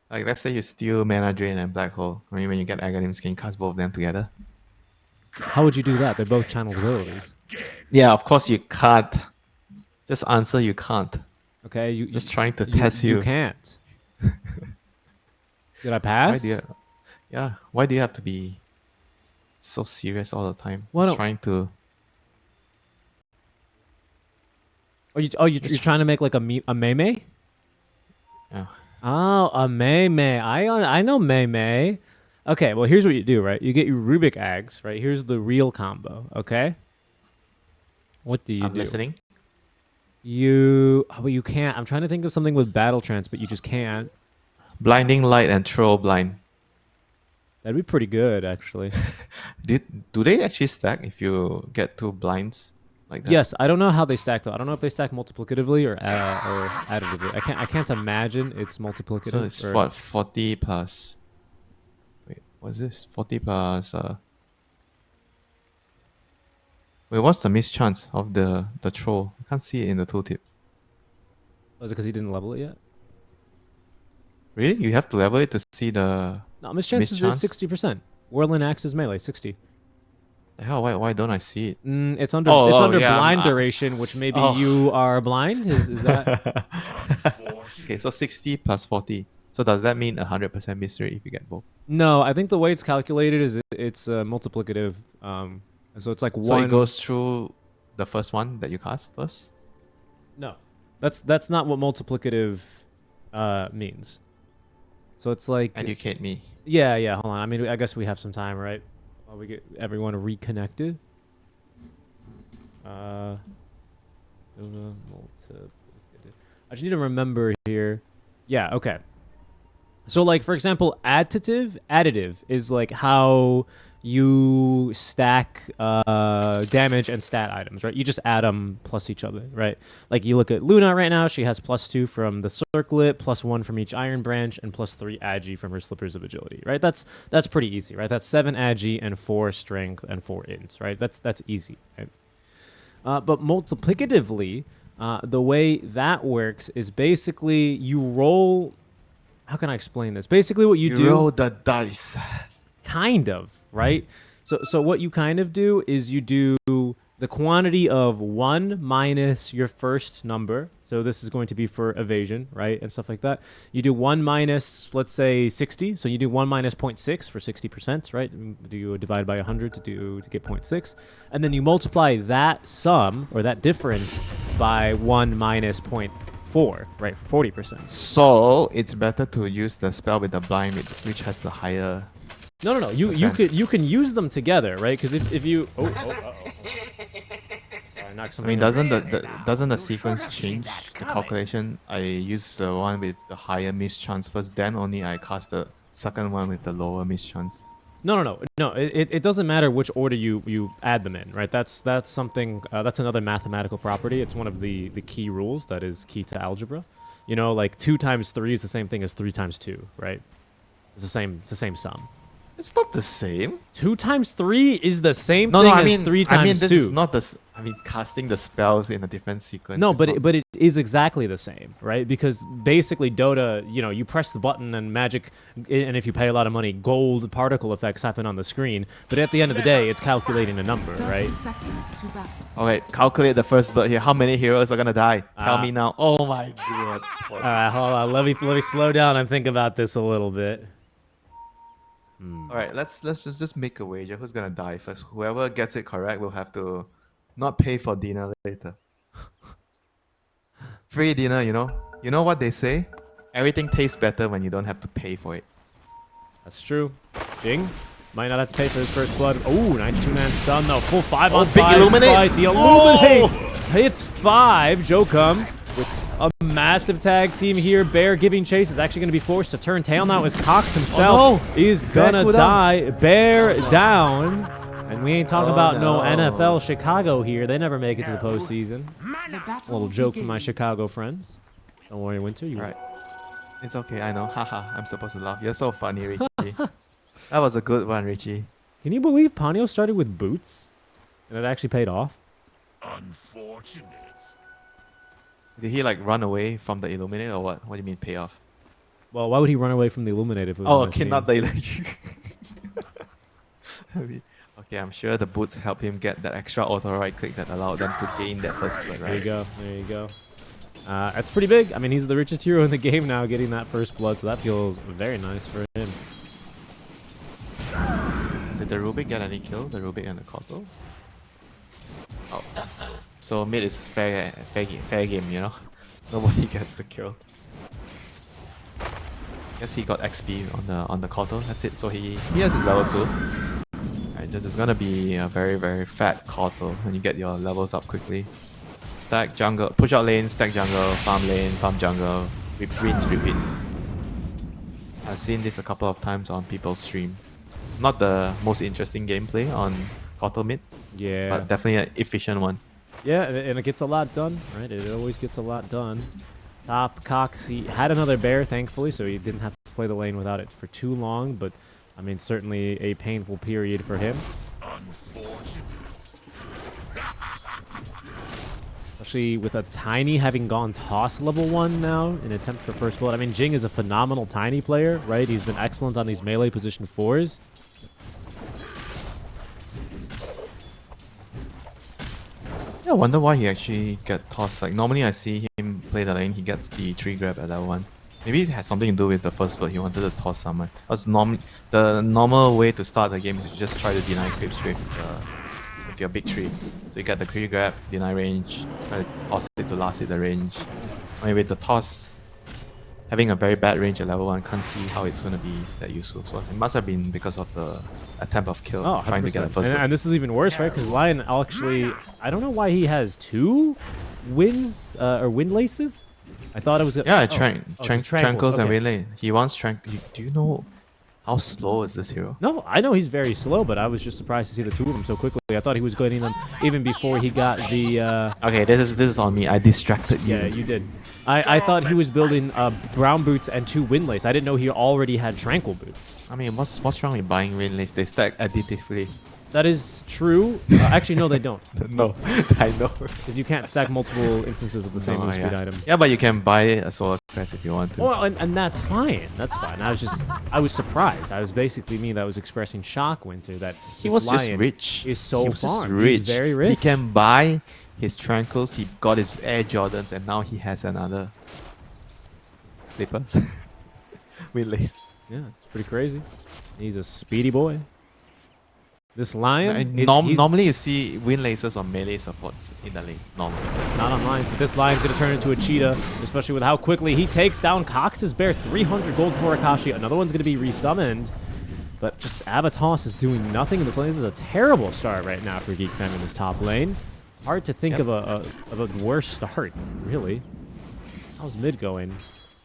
Like, let's say you steal Mana Drain and Black Hole. I mean, when you get Aghanim's, can you cast both of them together? How would you do that? They're both channeled abilities. Yeah, of course you can't. Just answer you can't. Okay, Just trying to you test you you. can't. Did I Why do pass? you? Yeah, why do you have to be so serious all the time? Why Just don't? trying to. You're Just trying to make like a meme? yeah. Oh, a meme. I know meme. Okay, well here's what you do, right? You get your Rubik eggs, right? Here's the real combo, okay? What do you I'm do? listening. But you can't. I'm trying to think of something with battle trance, but you just can't. Blinding Light and Throw Blind. That'd be pretty good, actually. Do they actually stack if you get 2 blinds like that? Yes, I don't know how they stack though. I don't know if they stack multiplicatively or additively. I can't imagine it's So multiplicative it's or what 40 plus. Wait, what's this? 40 plus. Wait, what's the mischance of the troll? I can't see it in the tooltip. was it because he didn't level it yet? Really? You have to level it to see the No, miss chances is mischance? 60%. Whirling axe is melee 60. The hell? Why don't I see it? It's Oh under yeah. blind duration, which maybe Oh. you are blind. Is that? Okay, so 60 plus 40. So does that mean 100% miss rate if you get both? No, I think the way it's calculated is it's multiplicative. So it's like So it one. goes through the first one that you cast first? No, that's not what multiplicative means. So it's like Educate me. yeah. Hold on. I mean, I guess we have some time, right? While we get everyone reconnected. Multiplicative. I just need to remember here. Yeah. Okay. So, like, for example, additive is like how you stack damage and stat items, right? You just add them plus each other, right? Like, you look at Luna right now, she has +2 from the circlet, +1 from each iron branch, and +3 agi from her slippers of agility, right? That's pretty easy, right? That's 7 agi and 4 strength and 4 int, right? That's easy, right? But multiplicatively, the way that works is basically you roll. How can I explain this? Basically, what you You do, roll the dice. kind of, right? So what you kind of do is you do the quantity of 1 minus your first number. So this is going to be for evasion, right? And stuff like that. You do 1 minus, let's say, 60. So you do 1 minus 0.6 for 60%, right? Do you divide by 100 to get 0.6. And then you multiply that sum, or that difference, by 1 minus 0.4, right? 40%. So it's better to use the spell with the blind, which has the higher. No. You can use them together, right? Because if you sorry, knock I something mean, over. doesn't the sequence change the calculation? I use the one with the higher mischance first, then only I cast the second one with the lower mischance. No. It doesn't matter which order you add them in, right? That's something that's another mathematical property. It's one of the key rules that is key to algebra. You know, like 2 times 3 is the same thing as 3 times 2, right? It's the same sum. It's not the same. 2 times 3 is the same No, thing I as mean, 3 times this 2. is not the. I mean, casting the spells in a different sequence. No, is not... but it is exactly the same, right? Because basically Dota, you know, you press the button and magic, and if you pay a lot of money, gold particle effects happen on the screen. But at the end of the day, it's calculating a number, right? All right, calculate the first bird here. How many heroes are gonna die? Tell me now. Oh my god. All right, hold on. Let me slow down and think about this a little bit. All right, let's just make a wager. Who's gonna die first? Whoever gets it correct will have to not pay for dinner later. Free dinner, you know. You know what they say? Everything tastes better when you don't have to pay for it. That's true. Jing might not have to pay for his first blood. Oh, nice 2-man stun though. Full 5 on big 5 illuminate. fight. The illuminate hits 5. Jokum with a massive tag team here. Bear giving chase is actually going to be forced to turn tail now as Cox himself is gonna die. Bear down. And we ain't talking about no NFL Chicago here. They never make it to the postseason. A little joke from my Chicago friends. Don't worry, Winter. You Right. It's okay, I know. Haha, I'm supposed to laugh. You're so funny, Richie. That was a good one, Richie. Can you believe Ponyo started with boots? And it actually paid off? Unfortunate. Did he like run away from the Illuminate or what? What do you mean payoff? Well, why would he run away from the Illuminator if it was Oh, on his okay, team? not the Okay, I'm sure the boots help him get that extra auto right click that allowed them to gain that first blood, There you right? go. There you go. That's pretty big. I mean, he's the richest hero in the game now, getting that first blood, so that feels very nice for him. Did the Rubik get any kill? The Rubik and the Koto? Oh. So mid is fair game, you know? Nobody gets the kill. Guess he got XP on the Koto, that's it. So he has his level 2. Alright, this is gonna be a very, very fat Koto when you get your levels up quickly. Stack jungle, push out lane, stack jungle, farm jungle, repeat. I've seen this a couple of times on people's stream. Not the most interesting gameplay on Koto mid, Yeah. but definitely an efficient one. Yeah, and it gets a lot done, right? It always gets a lot done. Top Cox, he had another bear, thankfully, so he didn't have to play the lane without it for too long, but I mean, certainly a painful period for him. Especially with a Tiny having gone toss level 1 now in attempt for first blood. I mean, Jing is a phenomenal Tiny player, right? He's been excellent on these melee position 4s. Yeah, I wonder why he actually got tossed. Like normally I see him play the lane, he gets the tree grab at level 1. Maybe it has something to do with the first blood. He wanted to toss someone. Because the normal way to start the game is to just try to deny creeps with your big tree. So you get the tree grab, deny range, try to toss it to last hit the range. I mean, with the toss, having a very bad range at level 1, can't see how it's going to be that useful. So it must have been because of the attempt of kill, Oh, trying to get the 100%. first blood. And this is even worse, right? Because Lion actually, I don't know why he has 2 wins or wind laces. I thought it was Tranquils and okay. Waylay. He wants Do you know how slow is this hero? No, I know he's very slow, but I was just surprised to see the 2 of them so quickly. I thought he was getting them even before he got the... Okay, this is on me. I distracted you. Yeah, you did. I thought he was building brown boots and 2 wind lace. I didn't know he already had tranquil boots. I mean, what's wrong with buying Waylay? They stack additively. That is true. Actually, no, they don't. No, I know. Because you can't stack multiple instances of the same move speed item. Yeah, but you can buy a solar crest if you want to. Well, and that's fine. That's fine. I was surprised. I was basically me that was expressing shock, Winter, that He this was just Lion rich. is so he was just farmed. rich. He's very rich. He can buy his Tranquils, he got his Air Jordans, and now he has another slippers. Waylays. Yeah, it's pretty crazy. He's a speedy boy. This Lion, Normally you see wind lasers on melee supports in the lane. Normally. not on Lions, but this Lion's going to turn into a cheetah, especially with how quickly he takes down Cox's bear. 300 gold for Akashi. Another one's going to be resummoned. But just Avatos is doing nothing in this lane. This is a terrible start right now for Geek Fam in this top lane. Hard to think of a worse start, really. How's mid going?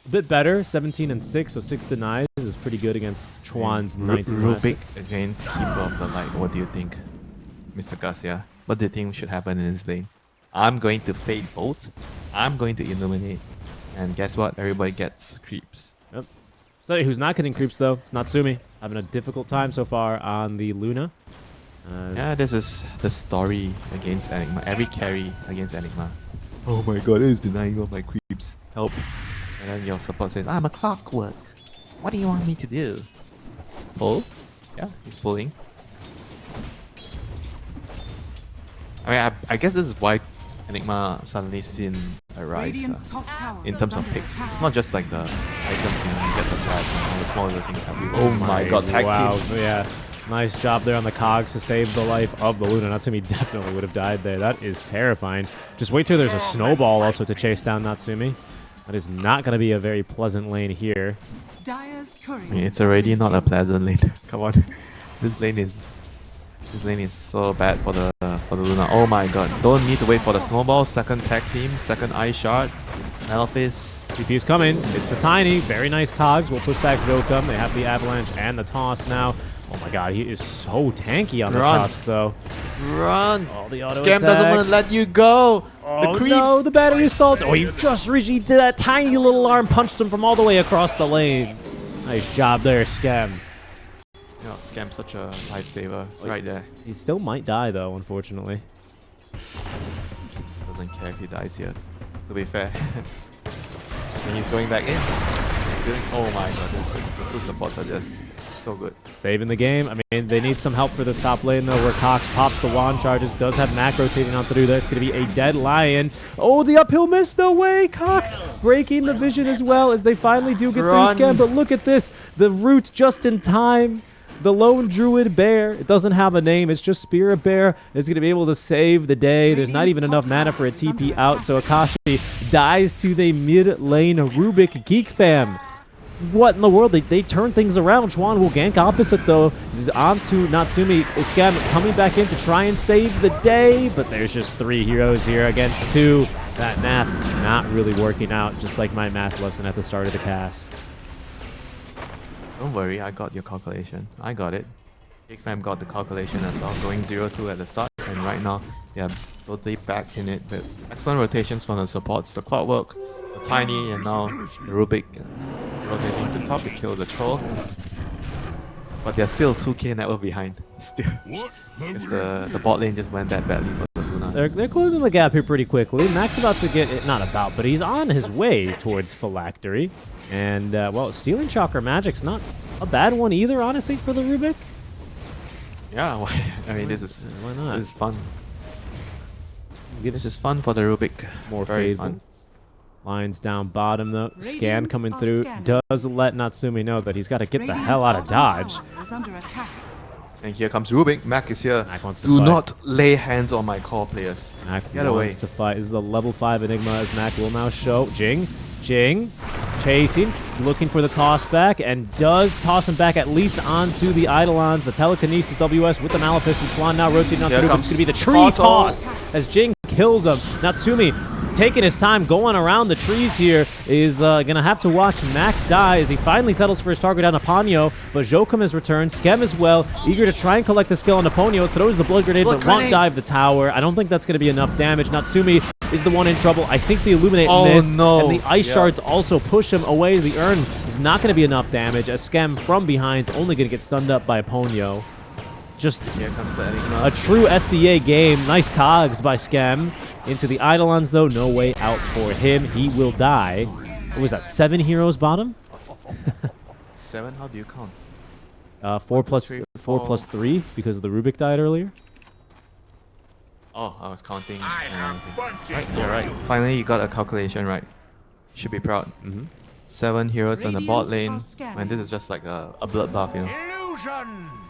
A bit better, 17 and 6, so 6 denies is pretty good against Chuan's 19. Rubik against Keeper of the Light. What do you think, Mr. Garcia? What do you think should happen in this lane? I'm going to fade both. I'm going to illuminate. And guess what? Everybody gets creeps. Yep. Tell you who's not getting creeps though. It's Natsumi. Having a difficult time so far on the Luna. Yeah, this is the story against Enigma. Every carry against Enigma. Oh my god, it is denying all my creeps. Help. And then your support says, I'm a clockwork. What do you want me to do? Pull? Yeah, he's pulling. I mean, I guess this is why Enigma suddenly seen a rise in terms of picks. It's not just like the items, you get the flash and all the small little things help you. Oh my god, tag wow, team. yeah. Nice job there on the cogs to save the life of the Luna. Natsumi definitely would have died there. That is terrifying. Just wait till there's a snowball also to chase down Natsumi. That is not going to be a very pleasant lane here. I mean, it's already not a pleasant lane. Come on, this lane is so bad for the Luna. Oh my god! Don't need to wait for the snowball. Second tag team, second eye shot. Metalface. TP is coming. It's the Tiny. Very nice cogs. We'll push back Jokum. They have the avalanche and the toss now. Oh my god, he is so tanky on the Tusk though. Run! Oh, the auto Scam doesn't want to let you go. Oh the creeps. no, the battery assault. Oh, you just reached. He did that tiny little arm, punched him from all the way across the lane. Nice job there, Scam. You know, Scam's such a lifesaver. It's right there. He still might die though, unfortunately. Doesn't care if he dies here. To be fair. And he's going back in. doing. Oh my god, the two supports are just so good. Saving the game. I mean, they need some help for this top lane, though, where Cox pops the wand charges, does have Mac rotating on through there. It's going to be a dead Lion. Oh, the uphill miss. No way. Cox breaking the vision as well as they finally do get through Scam. But look at this. The root just in time. The lone druid bear, it doesn't have a name, it's just Spirit Bear, is going to be able to save the day. There's not even enough mana for a TP out, so Akashi dies to the mid lane Rubik Geek fam. What in the world? They turn things around. Chuan will gank opposite, though. This is on to Natsumi. Scam coming back in to try and save the day, but there's just 3 heroes here against 2. That math not really working out, just like my math lesson at the start of the cast. Don't worry, I got your calculation. I got it. Big Fam got the calculation as well, going 0-2 at the start, and right now they are totally back in it with excellent rotations from the supports, the Clockwork, the Tiny, and now the Rubik rotating to top to kill the Troll. But they're still 2k network behind. Still, because the bot lane just went that badly for the Luna. They're closing the gap here pretty quickly. Mac's about to get it, not about, but he's on his way towards Phylactery. And, well, Stealing Chakra Magic's not a bad one either, honestly, for the Rubik. Yeah, I mean, this is why not? This is fun. This is fun for the Rubik. More very fun. fun. Lines down bottom, though. Scan coming through. Does let Natsumi know that he's got to get the hell out of dodge. And here comes Rubik. Mac is here. Mac wants to Do fight. not lay hands on my core players. Mac Get away. wants to fight. This is a level 5 Enigma as Mac will now show. Jing. Chasing. Looking for the toss back. And does toss him back at least onto the Eidolons. The Telekinesis WS with the Maleficent. Chuan now rotating on through. It's going to be the tree toss as Jing kills him. Natsumi taking his time going around the trees here is going to have to watch Mac die as he finally settles for his target on Aponyo, but Jokum has returned, Skem as well, eager to try and collect the skill on Aponyo, throws the blood grenade but won't dive the tower. I don't think that's going to be enough damage. Natsumi is the one in trouble. I think the Illuminate missed, and the Ice Shards also push him away. The Urn is not going to be enough damage as Skem from behind is only going to get stunned up by Aponyo. Just here comes the Enigma. A true SCA game. Nice cogs by Skem. Into the Eidolons, though. No way out for him. He will die. What was that? 7 heroes bottom? 7? How do you count? 4 plus 3 because the Rubik died earlier. Oh, I was counting. Right, you're right. Finally, you got a calculation right. You should be proud. 7 heroes on the bot lane. And this is just like a bloodbath, you know.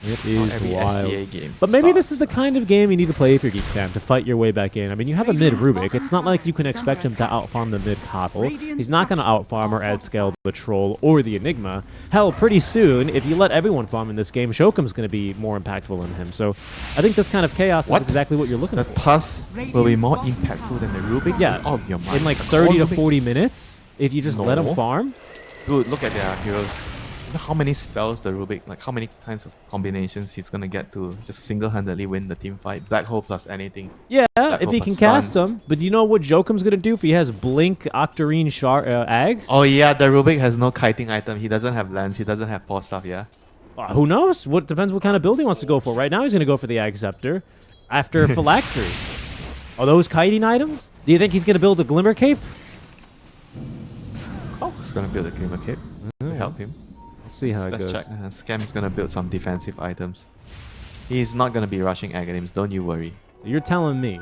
It is wild. Game but maybe this is the kind of game you need to play if you're Geek Fam, to fight your way back in. I mean, you have a mid Rubik. It's not like you can expect him to outfarm the mid Koppel. He's not going to outfarm or ad scale the Troll or the Enigma. Hell, pretty soon, if you let everyone farm in this game, Shokum's going to be more impactful than him. So I think this kind of chaos is exactly what you're looking for. The Tusk will be more impactful than the Rubik? Yeah, oh, your mind. In like 30 to 40 minutes, if you just let him farm. Dude, look at their heroes. You know how many spells the Rubik, like how many kinds of combinations he's gonna get to just single-handedly win the team fight. Black Hole plus anything. Yeah, if he can cast them. But you know what Jokum's gonna do if he has Blink, Octarine, Ags? Oh yeah, the Rubik has no kiting item. He doesn't have lance. He doesn't have force stuff, yeah? Who knows? What depends what kind of build he wants to go for. Right now he's gonna go for the Ag Scepter after Phylactery. Are those kiting items? Do you think he's gonna build a Glimmer Cape? Oh, he's gonna build a Glimmer Cape to help him. Let's see how it goes. Let's check. Scam is gonna build some defensive items. He's not gonna be rushing Aghanim's, don't you worry. So you're telling me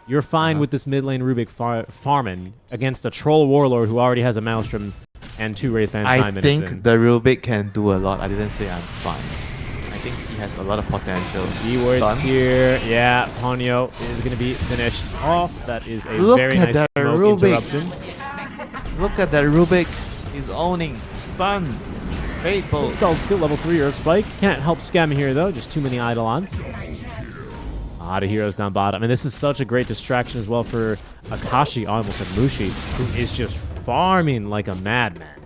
you're fine with this mid lane Rubik farming against a Troll Warlord who already has a Maelstrom and 2 Wraith Bands 9 minutes I think the Rubik can do a lot. I didn't say I'm fine. I think he has a lot of potential. Keywords here. Yeah, Ponyo is going to be finished off. That is a very nice smoke interruption. Look at that Rubik. He's owning. Stun. Fatal. It's called skill level 3 Earth Spike. Can't help Scam here, though. Just too many Eidolons. A lot of heroes down bottom. And this is such a great distraction as well for Akashi, almost and Mushi, who is just farming like a madman.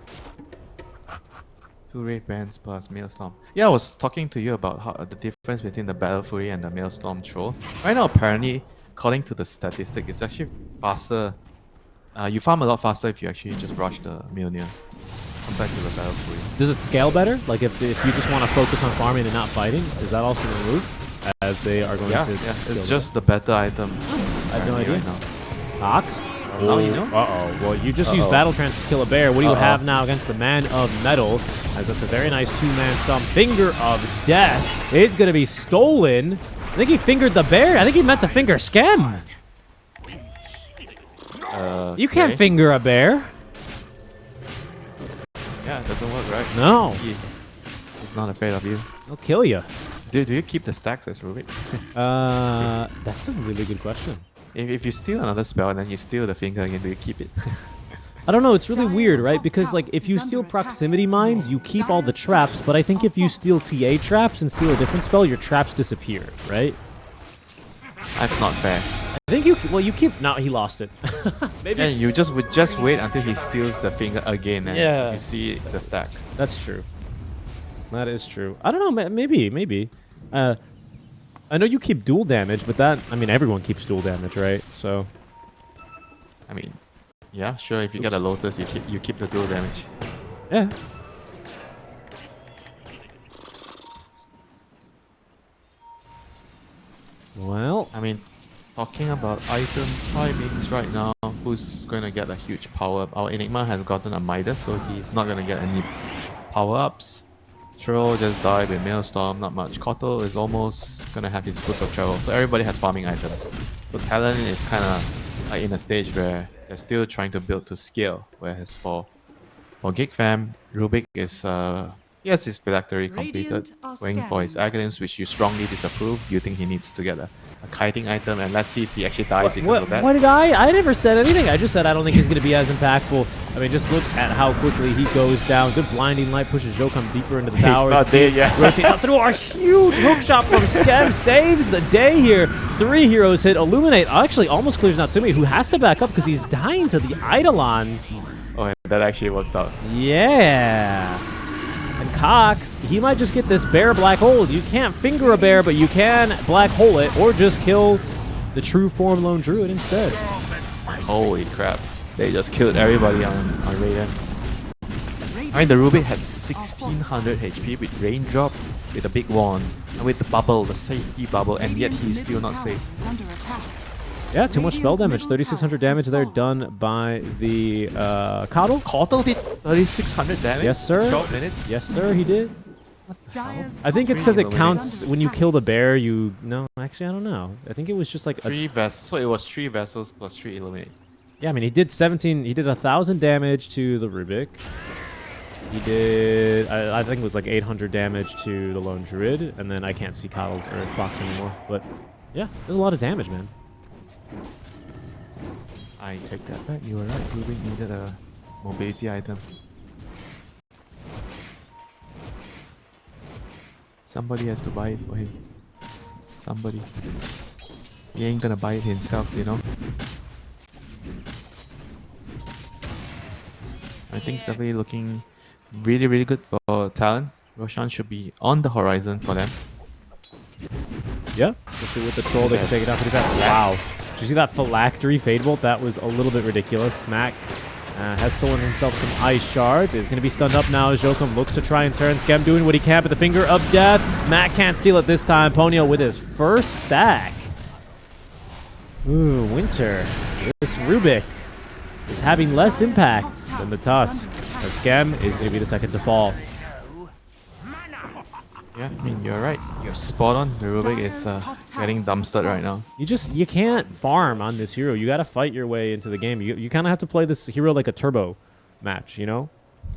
2 Wraith Bands plus Maelstrom. Yeah, I was talking to you about how the difference between the Battle Fury and the Maelstrom Troll. Right now, apparently, according to the statistic, it's actually faster. You farm a lot faster if you actually just rush the Mjolnir compared to the Battle Fury. Does it scale better? Like if you just want to focus on farming and not fighting, is that also removed? As they are going to... Yeah, it's just the better item. I have no idea. Right now. Ox? Now you know? Uh-oh. Well, you just used Battle Trance to kill a bear. What do you have now against the Man of Metal? As that's a very nice two-man stomp. Finger of Death is going to be stolen. I think he fingered the bear. I think he meant to finger Scam. You can't finger a bear. Yeah, it doesn't work, right? No. He's not afraid of you. He'll kill you. Do you keep the stacks as Rubik? That's a really good question. If you steal another spell and then you steal the finger again, do you keep it? I don't know, it's really weird, right? Because like if you steal proximity mines, you keep all the traps, but I think if you steal TA traps and steal a different spell, your traps disappear, right? That's not fair. I think you keep no, he lost it. Maybe Yeah, you would just wait until he steals the finger again and you see the stack. That's true. That is true. I don't know, maybe. I know you keep dual damage, but everyone keeps dual damage, right? So I mean, yeah, sure, if you get a Lotus, you keep the dual damage. yeah. Well, I mean, talking about item timings right now, who's going to get a huge power-up? Our Enigma has gotten a Midas, so he's not going to get any power-ups. Troll just died with Maelstrom, not much. Kotal is almost going to have his boost of travel, so everybody has farming items. So Talon is kind of like in a stage where they're still trying to build to scale, whereas for Geek Fam, Rubik is he has his phylactery completed, going for his Aghanim's, which you strongly disapprove. You think he needs to get a kiting item, and let's see if he actually dies because of that. What did I never said anything. I just said I don't think he's going to be as impactful. I mean, just look at how quickly he goes down. Good blinding light pushes Jokum deeper into the towers. He's not dead yet. Rotates up through a huge hook shot from Skev. Saves the day here. 3 heroes hit. Illuminate actually almost clears Natsumi, who has to back up because he's dying to the Eidolons. Oh, and that actually worked out. Yeah. And Cox, he might just get this bear black hole. You can't finger a bear, but you can black hole it, or just kill the true form lone druid instead. Holy crap. They just killed everybody on Raiden. I mean, the Rubik had 1600 HP with Raindrop, with a big wand, and with the bubble, the safety bubble, and yet he's still not safe. Yeah, too much spell damage. 3,600 damage there done by the Kotal. Kotal did 3,600 damage? Yes, sir. 12 minutes? Yes, sir, he did. I think it's because it counts when you kill the bear, No, actually, I don't know. I think it was just like... 3 vessels. So it was 3 vessels plus 3 Illuminate. Yeah, I mean, he did 1,000 damage to the Rubik. He did, I think it was like 800 damage to the lone druid, and then I can't see Kotal's or Fox anymore. But yeah, there's a lot of damage, man. I take that back. You were right. Rubik needed a mobility item. Somebody has to buy it for him. Somebody. He ain't gonna buy it himself, you know. I think it's definitely looking really, really good for Talon. Roshan should be on the horizon for them. Yeah, especially with the troll, they can take it out pretty fast. Wow. Did you see that phylactery fade bolt? That was a little bit ridiculous. Mac has stolen himself some ice shards. Is going to be stunned up now as Jokum looks to try and turn. Skem doing what he can, but the finger of death. Mac can't steal it this time. Ponyo with his first stack. Ooh, Winter. This Rubik is having less impact than the Tusk. The Skem is going to be the second to fall. Yeah, I mean, you're right. You're spot on. The Rubik is getting dumpstered right now. You can't farm on this hero. You got to fight your way into the game. You kind of have to play this hero like a turbo match, you know?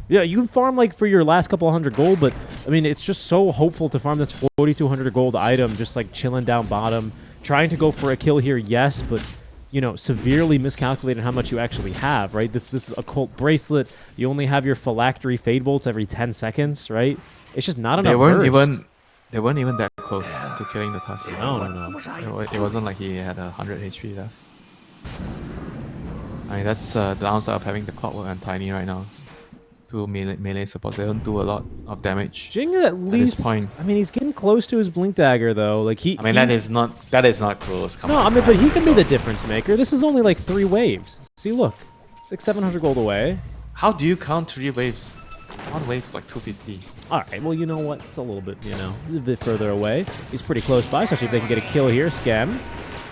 Yeah, you can farm like for your last couple 100 gold, but I mean, it's just so hopeful to farm this 4,200 gold item, just like chilling down bottom, trying to go for a kill here, yes, but you know, severely miscalculated how much you actually have, right? This is a cult bracelet. You only have your phylactery fade bolts every 10 seconds, right? It's just not enough. They weren't even that close to killing the Tusk. No. It wasn't like he had 100 HP left. I mean, that's the downside of having the Clockwork and Tiny right now. 2 melee supports. They don't do a lot of damage. Jing at least. This point. I mean, he's getting close to his blink dagger though. Like that is not close. Come on. I mean, but he can be the difference maker. This is only like 3 waves. See, look, 600-700 gold away. How do you count 3 waves? 1 wave's like 250. All right, well, you know what? It's a little bit, a bit further away. He's pretty close by, especially if they can get a kill here. Skem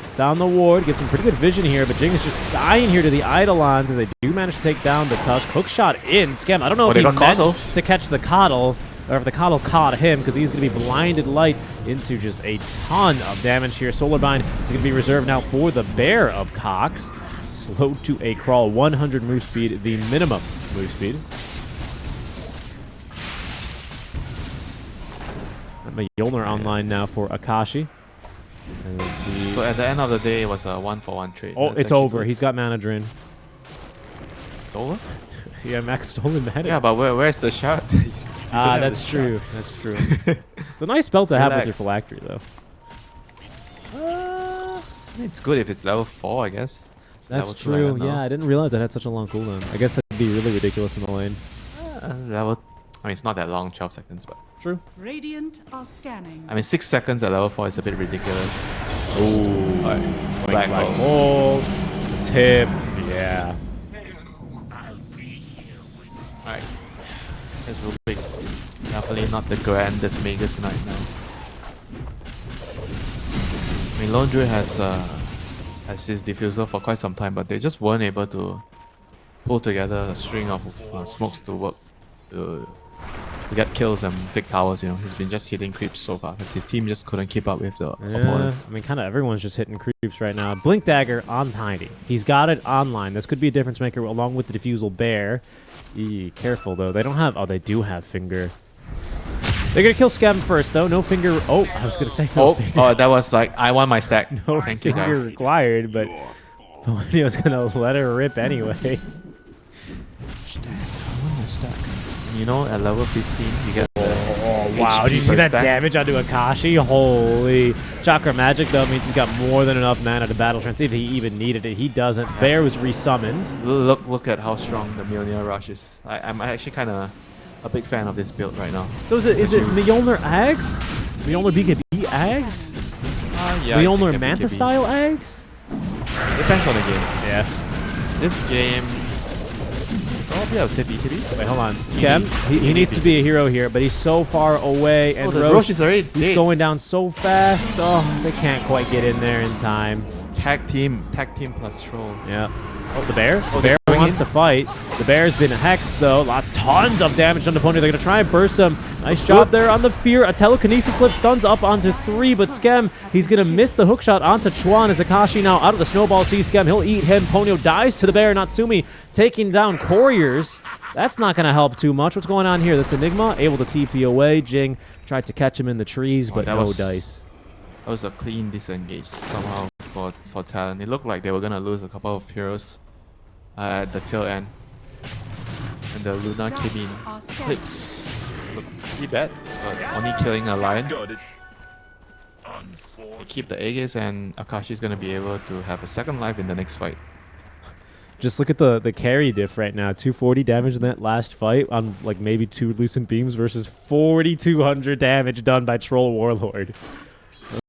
Takes down the ward, gets some pretty good vision here, but Jing is just dying here to the Eidolons as they do manage to take down the Tusk. Hook shot in. Scam, I don't know if he meant to catch the Coddle, or if the Coddle caught him, because he's going to be blinded light into just a ton of damage here. Solar Bind is going to be reserved now for the Bear of Cox. Slowed to a crawl, 100 move speed, the minimum move speed. Mjolnir online now for Akashi. So at the end of the day, it was a 1-for-1 trade. Oh, it's over. He's got mana drain. It's over? Yeah, Max stolen mana. Yeah, but where's the shot? That's true. That's true. It's a nice spell to have with your phylactery, though. It's good if it's level 4, I guess. That's true. Yeah, I didn't realize it had such a long cooldown. I guess that'd be really ridiculous in the lane. Level, I mean, it's not that long, 12 seconds, but... True. Radiant are scanning. I mean, 6 seconds at level 4 is a bit ridiculous. Oh, Alright, black hole. Tip. Yeah. Alright. This Rubik's definitely not the grandest Magus Knight now. I mean, Lone Druid has his diffuser for quite some time, but they just weren't able to pull together a string of smokes to work to get kills and take towers. You know, he's been just hitting creeps so far because his team just couldn't keep up with the opponent. I mean, kind of everyone's just hitting creeps right now. Blink Dagger on Tiny. He's got it online. This could be a difference maker along with the Diffusal Bear. Careful though. They don't have. Oh, they do have Finger. They're gonna kill Scam first though. No Finger. Oh, I was gonna say no finger. Oh, that was like I want my stack. No Thank you finger guys. required, but he was gonna let her rip anyway. You know, at level 15, you get Wow, did you see that damage onto Akashi? Holy. Chakra Magic, though, means he's got more than enough mana to battle trance if he even needed it. He doesn't. Bear was resummoned. Look at how strong the Mjolnir Rush is. I'm actually kind of a big fan of this build right now. So is it Mjolnir Ags? Mjolnir BKB Ags? Yeah, Mjolnir Manta style Ags? Depends on the game. Yeah. This game... Probably I would say BKB. Wait, hold on. Scam, he needs to be a hero here, but he's so far away. And the Roche is already he's going down so fast. Oh, they can't quite get in there in time. It's tag team plus troll. Yeah. Oh, the Bear? The Bear wants to fight. The Bear's been hexed, though. Tons of damage on the opponent. They're going to try and burst him. Nice job there on the Fear. A telekinesis slip stuns up onto 3, but Scam, he's going to miss the hook shot onto Chuan as Akashi now out of the snowball sees Scam. He'll eat him. Ponyo dies to the Bear. Natsumi taking down Couriers. That's not going to help too much. What's going on here? This Enigma able to TP away. Jing tried to catch him in the trees, but no dice. That was a clean disengage somehow for Talon. It looked like they were going to lose a couple of heroes at the tail end. And the Luna came in. Clips looked pretty bad, but only killing a lion. They keep the Aegis, and Akashi is going to be able to have a second life in the next fight. Just look at the carry diff right now. 240 damage in that last fight on like maybe 2 Lucent Beams versus 4,200 damage done by Troll Warlord.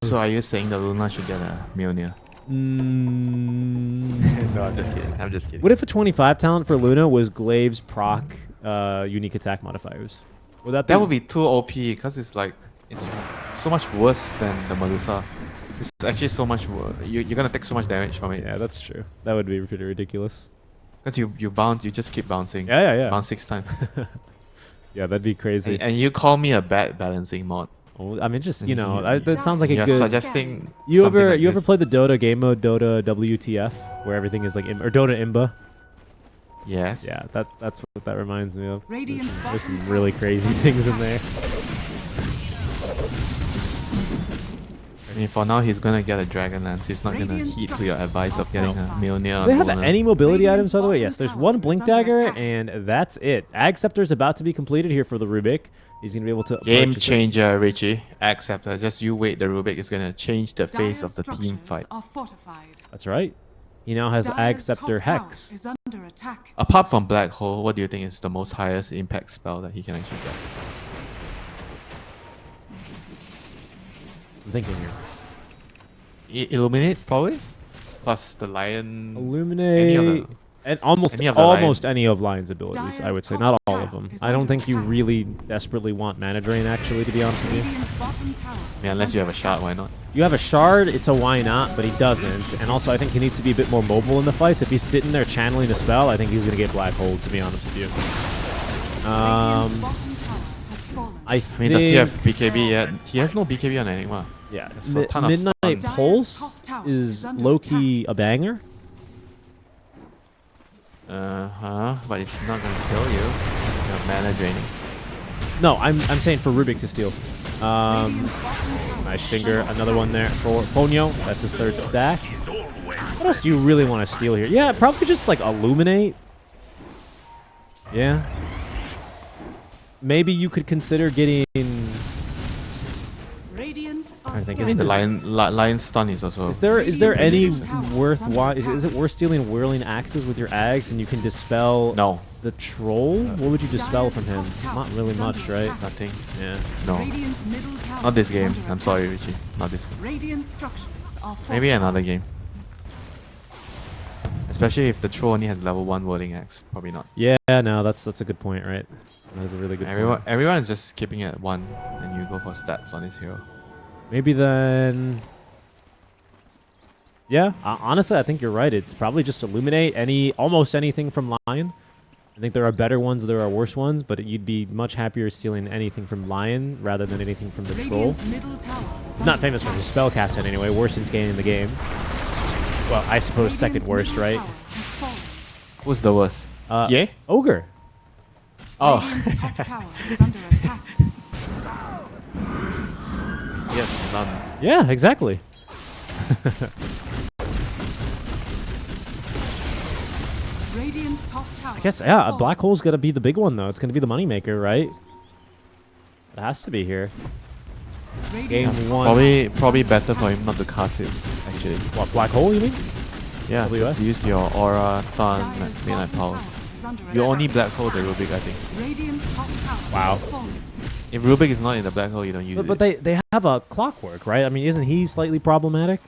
So are you saying the Luna should get a Mjolnir? No, I'm just kidding. I'm just kidding. What if a 25 talent for Luna was Glaive's proc unique attack modifiers? Would that be? That would be too OP because it's like it's so much worse than the Medusa. It's actually so much worse. You're gonna take so much damage from it. Yeah, that's true. That would be pretty ridiculous. Because you bounce, you just keep bouncing. Yeah. Bounce 6 times. Yeah, that'd be crazy. And you call me a bad balancing mod. Oh, I mean, just that sounds like a You're good. suggesting. You ever this. played the Dota game mode, Dota WTF, where everything is like or Dota Imba? Yes. Yeah, that's what that reminds me of. There's some bottom really crazy things in there. I mean, for now he's gonna get a Dragon Lance. He's not gonna heed to your advice of getting a Mjolnir. Do they have Luna. any mobility items, by the way? Yes, there's one Blink Dagger, and that's it. Ag Scepter is about to be completed here for the Rubik. He's gonna be able to Game changer, Richie. Accept that. Just you wait. The Rubik is gonna change the face of the team fight. That's right. He now has Ag Scepter Hex. Is under attack. Apart from Black Hole, what do you think is the most highest impact spell that he can actually get? I'm thinking here. Illuminate, probably? Plus the Lion... Illuminate. And almost Any of the Lion. almost any of Lion's abilities, I would say. Not all of them. I don't think you really desperately want Mana Drain, actually, to be honest with you. Radiant's bottom tower Yeah, is unless you have under a shot, why not? You have a shard, it's a why not, but he doesn't. And also, I think he needs to be a bit more mobile in the fights. If he's sitting there channeling a spell, I think he's going to get Black Hole, to be honest with you. Radiant's bottom tower has fallen. I I mean, does he have think... BKB yet? He has no BKB on Enigma. Yeah, There's a ton of Midnight stuns. Pulse is low-key a banger. But it's not gonna kill you. You're mana draining. No, I'm saying for Rubik to steal. Radiant's bottom tower Nice is finger. under Another one there for Ponyo. That's his third stack. What else do you really want to steal here? Yeah, probably just like Illuminate. Yeah. Maybe you could consider getting... Radiant are I think I think the scanning. lion stun is also. Is there any Radiant's middle tower is worthwhile... under Is it worth stealing Whirling Axes with your Ags and you can dispel No, the Troll? What would you dispel from him? Not really much, right? nothing. Yeah. No, Radiant's middle tower not this is game. under I'm sorry, Richie. Not this game. Radiant structures are Maybe fortified. another game. Especially if the troll only has level 1 Whirling Axe. Probably not. Yeah, no, that's a good point, right? That is a really good point. Everyone is just keeping it at 1 and you go for stats on his hero. Maybe then... Yeah, honestly, I think you're right. It's probably just Illuminate almost anything from Lion. I think there are better ones, there are worse ones, but you'd be much happier stealing anything from Lion rather than anything from the Troll. Radiant's middle tower is He's not under famous for attack. his spellcasting anyway, worst since gaining the game. Well, I suppose second Radiant's worst, middle right? tower has fallen. Who's the worst? Yeah? Ogre. Oh. Radiant's top tower is under attack. Yes, none. Yeah, exactly. Radiant's top tower. I guess, has yeah, a fallen. black hole's got to be the big one, though. It's going to be the moneymaker, right? It has to be here. Radiant's Game top one. Probably better for him not to cast it, actually. What, black hole, you mean? Yeah, WS? just use your aura, stun, Dire's midnight bottom pulse. tower is under You attack. only black hole the Rubik, I think. Radiant's top tower Wow. has fallen. If Rubik is not in the black hole, you don't use But it. they have a clockwork, right? I mean, isn't he slightly problematic?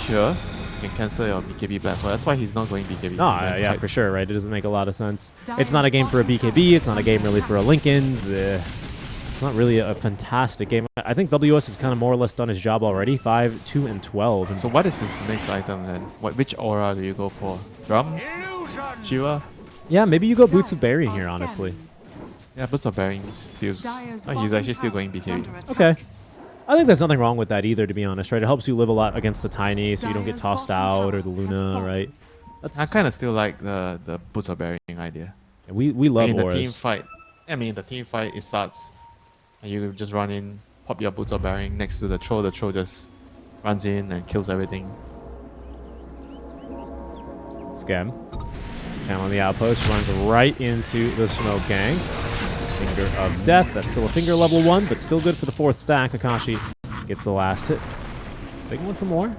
Sure. You can cancel your BKB black hole. That's why he's not going BKB. No, He's going yeah, quite- for sure, right? It doesn't make a lot of sense. It's not a game for a BKB. It's not a game really for a Lincoln's. It's not really a fantastic game. I think WS has kind of more or less done his job already. 5, 2, and 12. And So what is his next item then? Which aura do you go for? Drums? Shiva? yeah, maybe you go Boots of Burying here, honestly. Yeah, Boots of Bearing feels... Dire's Oh, he's bottom actually still tower going is BKB. under attack. Okay. I think there's nothing wrong with that either, to be honest, right? It helps you live a lot against the Tiny, so you don't get Dire's tossed bottom out or tower the has Luna, fallen. right? That's I kind of still like the Boots of Bearing idea. we love In the auras. team fight, the team fight, it starts and you just run in, pop your Boots of Bearing next to the troll just runs in and kills everything. Scam. Down on the outpost, runs right into the Smoke Gang. Finger of Death. That's still a finger level 1, but still good for the 4th stack. Akashi gets the last hit. Big one for more?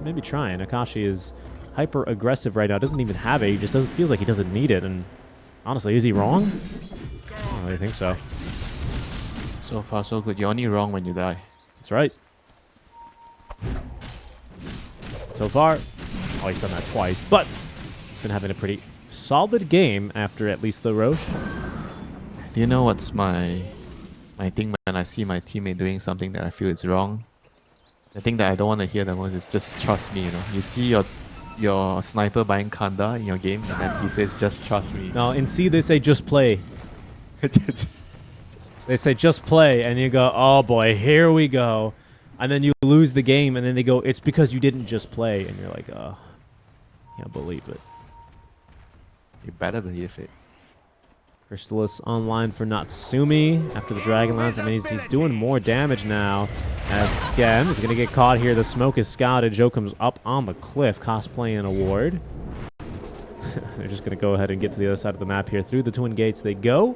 Maybe trying. Akashi is hyper aggressive right now. Doesn't even have it. He just doesn't feels like he doesn't need it. And honestly, is he wrong? I don't really think so. So far so good. You're only wrong when you die. That's right. So far, oh, he's done that twice, but he's been having a pretty solid game after at least the Roche. Do you know what's my thing when I see my teammate doing something that I feel is wrong? The thing that I don't want to hear the most is just trust me, you know. You see your sniper buying Kanda in your game and then he says just trust me. No, in C they say just play. They say just play, and you go, oh boy, here we go. And then you lose the game, and then they go, it's because you didn't just play. And you're like, oh, can't believe it. You better believe it. Crystallis online for Natsumi after the Dragonlance. I mean, he's doing more damage now as Skem is going to get caught here. The smoke is scouted. Joe comes up on the cliff cosplaying a ward. They're just going to go ahead and get to the other side of the map here. Through the twin gates they go.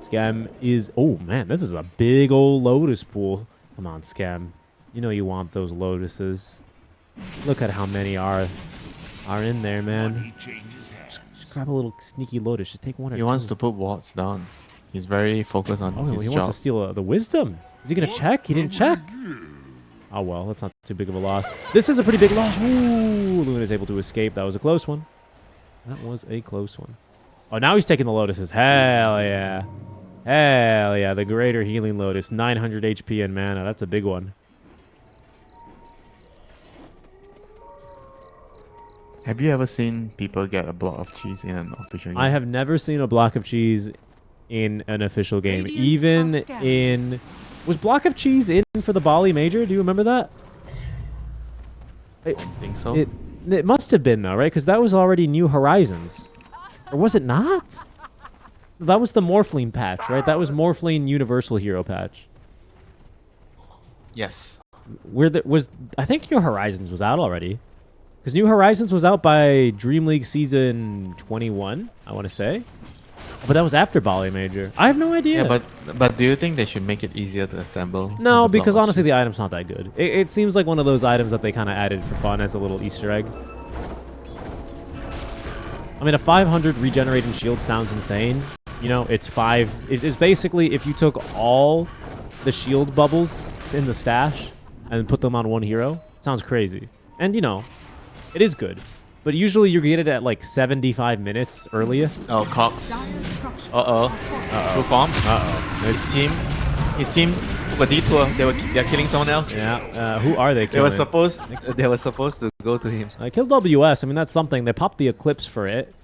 Scam is... Oh, man, this is a big old Lotus pool. Come on, Scam. You know you want those Lotuses. Look at how many are in there, man. Just grab a little sneaky Lotus. Just take one or He two. wants to put wards down. He's very focused on Oh, his he job. wants to steal the wisdom. Is he going to check? He didn't check. Oh well, that's not too big of a loss. This is a pretty big loss. Ooh, Luna's able to escape. That was a close one. That was a close one. Oh, now he's taking the Lotuses. Hell yeah. Hell yeah. The Greater Healing Lotus. 900 HP and mana. That's a big one. Have you ever seen people get a block of cheese in an official game? I have never seen a block of cheese in an official game. Radiant Even are scattered. in... Was block of cheese in for the Bali Major? Do you remember that? I think so. It must have been, though, right? Because that was already New Horizons. Or was it not? That was the Morphling patch, right? That was Morphling Universal Hero patch. Yes. I think New Horizons was out already. Because New Horizons was out by Dream League Season 21, I want to say. But that was after Bali Major. I have no idea. Yeah, but do you think they should make it easier to assemble? No, with the because block of honestly, cheese? the item's not that good. It seems like one of those items that they kind of added for fun as a little Easter egg. I mean, a 500 regenerating shield sounds insane. You know, it's basically if you took all the shield bubbles in the stash and put them on one hero. Sounds crazy. And, you know, it is good. But usually you get it at like 75 minutes earliest. Oh, Cox. Dire structures Uh-oh. are fortified. True form. Uh-oh. His team took a detour. They're killing someone else. Yeah. Who are they They were killing? supposed to go to him. Kill WS. I mean, that's something. They popped the Eclipse for it.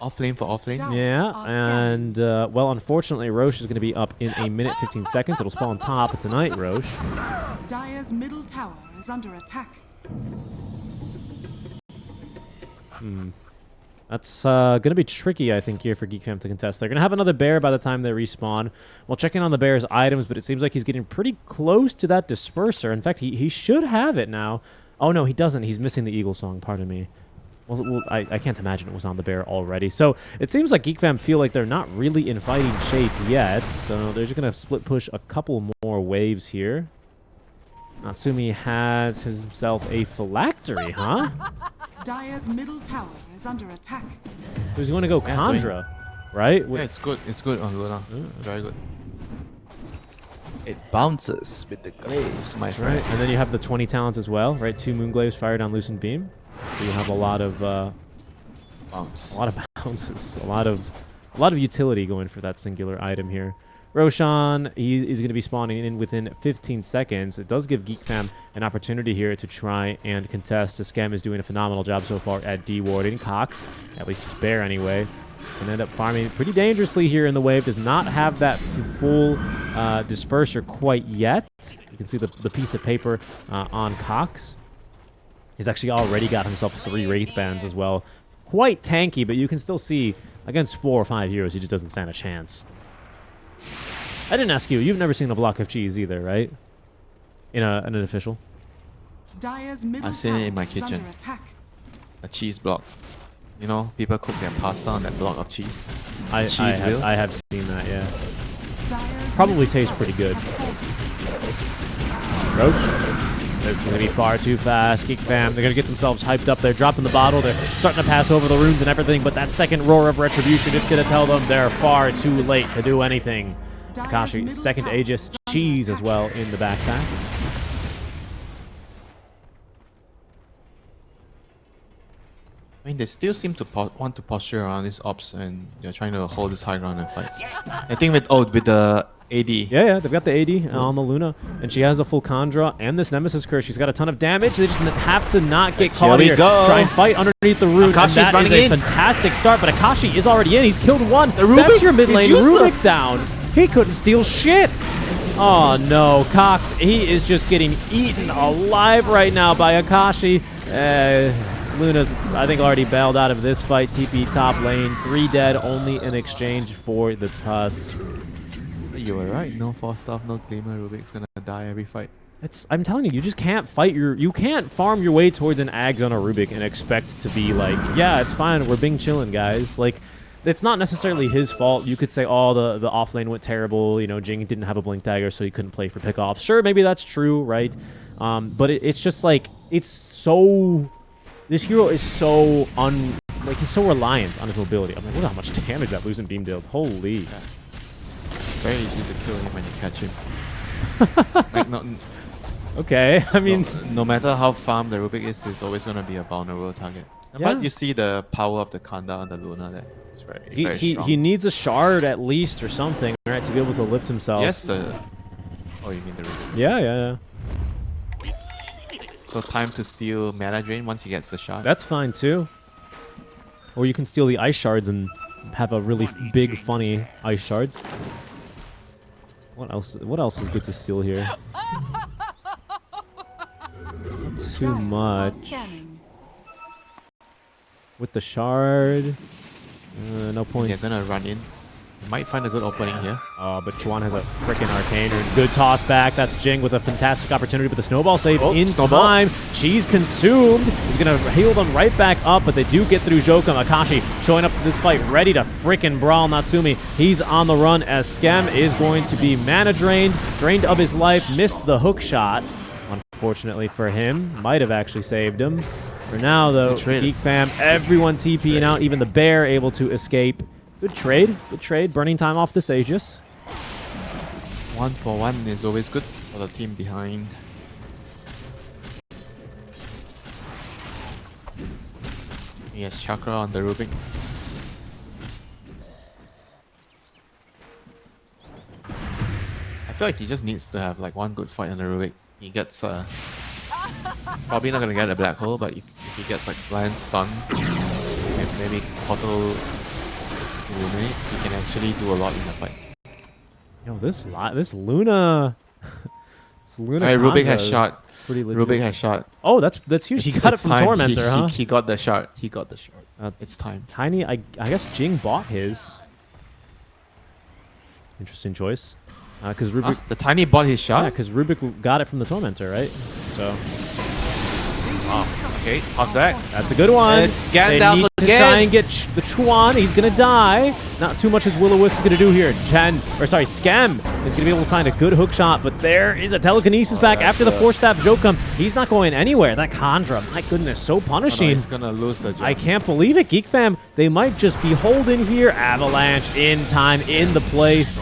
Offlane for offlane. Down. Yeah, Are scanned. and, well, unfortunately, Roche is going to be up in a minute 15 seconds. It'll spawn top tonight, Roche. Dire's middle tower is under attack. That's going to be tricky, I think, here for Geek Fam to contest. They're going to have another bear by the time they respawn. Well, checking on the bear's items, but it seems like he's getting pretty close to that disperser. In fact, he should have it now. Oh, no, he doesn't. He's missing the Eagle song, pardon me. Well, I can't imagine it was on the bear already. So it seems like Geek Fam feel like they're not really in fighting shape yet. So they're just going to split push a couple more waves here. Natsumi has himself a phylactery, huh? Dire's middle tower is under attack. Who's going to go Yeah, Kandra, right? Yeah, it's good. It's good on Luna. Very good. It bounces with the glaives, my friend. Right, and then you have the 20 talents as well, right? 2 Moonglaives fired on Lucent Beam. So you have a lot of Bounce. bounces, a lot of utility going for that singular item here. Roshan, he is going to be spawning in within 15 seconds. It does give Geek Fam an opportunity here to try and contest. Scam is doing a phenomenal job so far at dewarding. Cox, at least his bear anyway, can end up farming pretty dangerously here in the wave. Does not have that full disperser quite yet. You can see the piece of paper on Cox. He's actually already got himself 3 Wraith Bands as well. Quite tanky, but you can still see against 4 or 5 heroes, he just doesn't stand a chance. I didn't ask you. You've never seen a block of cheese either, right? In an official? Dire's middle I've seen it in my tower is kitchen. under attack. A cheese block. You know, people cook their pasta on that block of cheese. I wheel? have seen that, yeah. Dire's Probably middle tastes tower pretty good. has fallen. Roche. This is going to be far too fast. Geek Fam, they're going to get themselves hyped up. They're dropping the bottle. They're starting to pass over the runes and everything, but that second roar of retribution, it's going to tell them they're far too late to do anything. Dire's Akashi, middle second tower Aegis, is under cheese as attack. well in the backpack. I mean, they still seem to want to posture around these ops, and they're trying to hold this high ground and fight. I think with the AD. Yeah, they've got the AD on the Luna, and she has a full Kandra and this Nemesis Curse. She's got a ton of damage. They just have to not get caught we here. go. Try and fight underneath the root, Akashi's and that is running a in. fantastic start, but Akashi is already in. He's killed one. The Rubik That's your mid is lane. useless. Rubik down. He couldn't steal shit. Oh, no. Cox, he is just getting eaten alive right now by Akashi. Luna's, I think, already bailed out of this fight. TP top lane. 3 dead, only in exchange for the Tusk. You were right. No 4-star, no Gleamer. Rubik's gonna die every fight. I'm telling you, you just can't fight you can't farm your way towards an Ags on a Rubik and expect to be like, yeah, it's fine, we're being chillin', guys. Like, it's not necessarily his fault. You could say, oh, the off lane went terrible, you know, Jing didn't have a Blink Dagger, so he couldn't play for pickoff. Sure, maybe that's true, right? But it's just like, it's so, this hero is so he's so reliant on his mobility. I'm like, look how much damage that Lucent Beam dealt. Holy. Very easy to kill him when you catch him. Like, Okay, I mean, No matter how farm the Rubik is, it's always gonna be a vulnerable target. Yeah. But you see the power of the Kanda on the Luna there. It's very strong. he needs a shard at least or something, right, to be able to lift himself. Yes, the... Oh, you mean the Rubik. Yeah. So time to steal mana drain once he gets the shot. That's fine too. Or you can steal the ice shards and have a really big, funny ice shards. What else? What else is good to steal here? Not too much. Scanning. With the shard, no They're points. gonna run in. Might find a good opening here. Oh, but Chuan has a freaking arcane rune. Good toss back. That's Jing with a fantastic opportunity, but the snowball save in snowball. time. She's consumed. He's gonna heal them right back up, but they do get through Jokum. Akashi showing up to this fight, ready to freaking brawl Natsumi. He's on the run as Skem is going to be mana drained of his life. Missed the hook shot. Unfortunately for him, might have actually saved him. For now, though, Geek fam, everyone TPing out, even the bear able to escape. Good trade. Good trade. Burning time off the Sages. 1-for-1 is always good for the team behind. He has Chakra on the Rubik. I feel like he just needs to have like one good fight on the Rubik. He gets probably not gonna get a black hole, but if he gets like blind stun and maybe Portal illuminate, he can actually do a lot in the fight. Yo, this Luna, this Luna. Alright, Rubik has combo is shot. Pretty legit. Rubik has shot. Oh, that's huge. He got it It's from time. Tormentor, huh? He got the shot. He got the shot. It's time. Tiny, I guess Jing bought his. Interesting choice. Because Rubik, The Tiny bought his shot? yeah, because Rubik got it from the Tormentor, right? So Okay, toss back. that's a good one. It's Gandalf They need to again. try and get the Chuan. He's gonna die. Not too much as Will-O-Wisp is gonna do here. Skem is gonna be able to find a good hook shot, but there is a telekinesis back after the Force Staff Jokum. He's not going anywhere. That Khandra, my goodness, so punishing. He's gonna lose the jump. I can't believe it, Geek fam. They might just be holding here. Avalanche in time, in the place.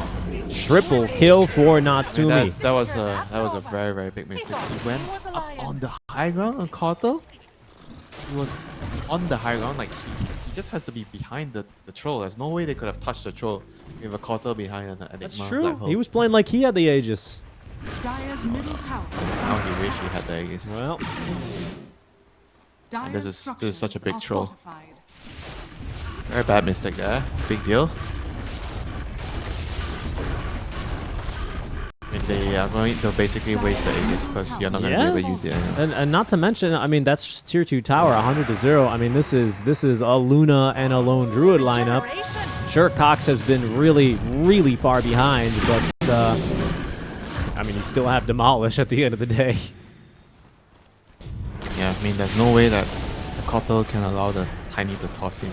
Triple kill for Natsumi. That was a very big mistake. He went up on the high ground on Kotal. He was on the high ground, like he just has to be behind the troll. There's no way they could have touched the troll with a Kotal behind an Enigma. That's Black true. Hole. He was playing like he had the Aegis. Dire's middle tower. Now he wish he had the Aegis. Well, Dire's this is such a big structures are troll. fortified. Very bad mistake there. Big deal. I mean, they are going to basically waste the Aegis because you're not going to Yeah. be able to use it anymore. and not to mention, I mean, that's just tier 2 tower, 100-0. I mean, this is a Luna and a Lone Druid lineup. Regeneration. Sure, Cox has been really far behind, but I mean, you still have Demolish at the end of the day. Yeah, I mean, there's no way that the Kotal can allow the Tiny to toss him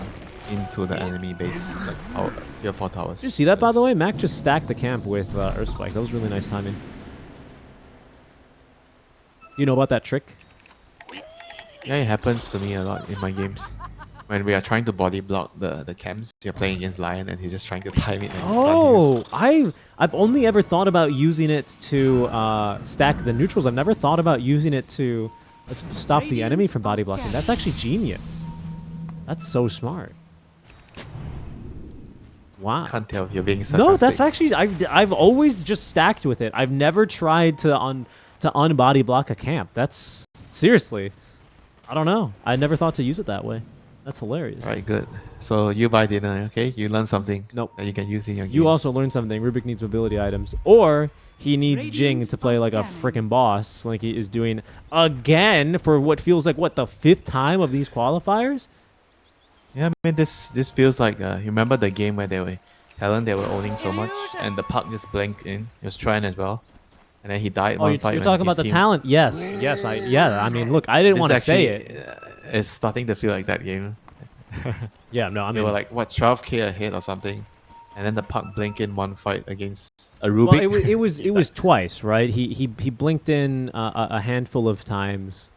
into the enemy base, like our tier 4 towers. Did you see that, by the way? Mac just stacked the camp with Earthspike. That was really nice timing. Do you know about that trick? Yeah, it happens to me a lot in my games. When we are trying to body block the camps, you're playing against Lion and he's just trying to time it and stun you. Oh, I've only ever thought about using it to stack the neutrals. I've never thought about using it to stop the enemy from body blocking. That's actually genius. That's so smart. Wow. Can't tell if you're being sarcastic. No, that's actually I've always just stacked with it. I've never tried to unbody block a camp. That's seriously, I don't know. I never thought to use it that way. That's hilarious. Right, good. So you buy dinner, okay? You learn something Nope. that you can use in your game. You also learned something. Rubik needs mobility items, or he needs Jing Radiant to play like a scanning. freaking boss, like he is doing again for what feels like the 5th time of these qualifiers. Yeah, I mean, this feels like you remember the game where they were Talon, they were owning so much, and the puck just blanked in. He was trying as well, and then he died. Oh, one you're fight when talking his about the team- talent? Yes, yes. I mean, look, I didn't This want to say actually, it. It's starting to feel like that game. Yeah, no, I They mean, were like what 12k ahead or something, and then the puck blinked in one fight against a well, Rubik. it was twice, right? He blinked in a handful of times.